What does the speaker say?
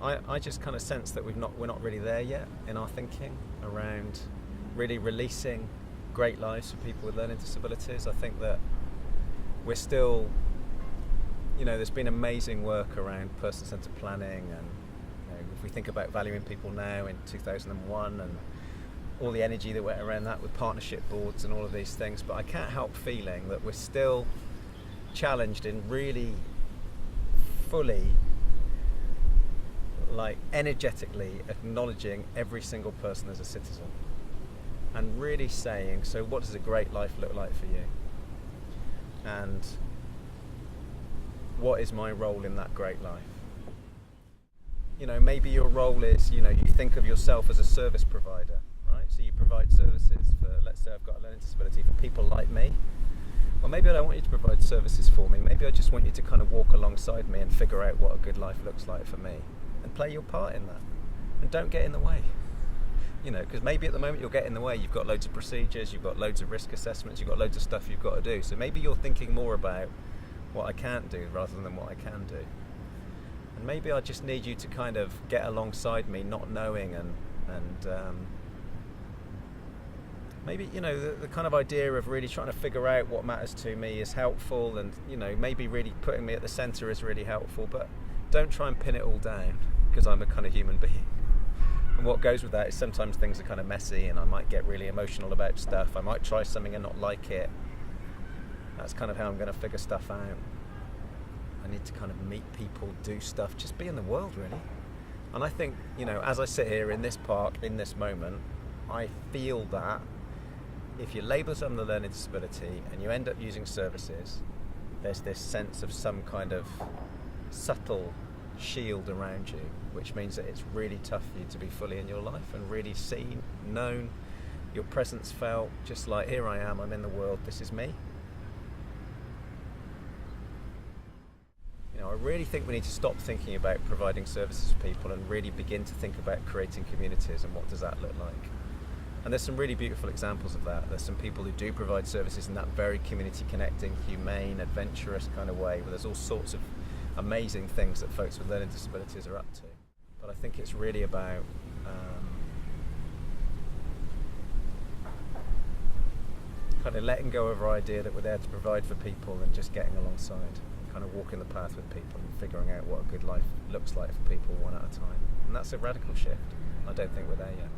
I just kind of sense that we're not really there yet in our thinking around really releasing great lives for people with learning disabilities. I think that we're still, there's been amazing work around person-centered planning, and if we think about valuing people now in 2001 and all the energy that went around that with partnership boards and all of these things, but I can't help feeling that we're still challenged in really fully, energetically acknowledging every single person as a citizen and really saying, so what does a great life look like for you? And what is my role in that great life? Maybe your role is, you think of yourself as a service provider, right? So you provide services for, let's say I've got a learning disability, for people like me. Well, maybe I don't want you to provide services for me. Maybe I just want you to kind of walk alongside me and figure out what a good life looks like for me and play your part in that. And don't get in the way. Because maybe at the moment you'll get in the way. You've got loads of procedures, you've got loads of risk assessments, you've got loads of stuff you've got to do. So maybe you're thinking more about what I can't do rather than what I can do. And maybe I just need you to kind of get alongside me, not knowing, and maybe, the kind of idea of really trying to figure out what matters to me is helpful, and, maybe really putting me at the centre is really helpful, but don't try and pin it all down, because I'm a kind of human being. And what goes with that is sometimes things are kind of messy, and I might get really emotional about stuff. I might try something and not like it. That's kind of how I'm going to figure stuff out. I need to kind of meet people, do stuff, just be in the world, really. And I think, as I sit here in this park, in this moment, I feel that if you label someone with a learning disability and you end up using services, there's this sense of some kind of subtle shield around you, which means that it's really tough for you to be fully in your life and really seen, known, your presence felt, just like, here I am, I'm in the world, this is me. I really think we need to stop thinking about providing services to people and really begin to think about creating communities and what does that look like. And there's some really beautiful examples of that. There's some people who do provide services in that very community connecting, humane, adventurous kind of way, where there's all sorts of amazing things that folks with learning disabilities are up to. But I think it's really about kind of letting go of our idea that we're there to provide for people and just getting alongside, kind of walking the path with people and figuring out what a good life looks like for people one at a time. And that's a radical shift. I don't think we're there yet.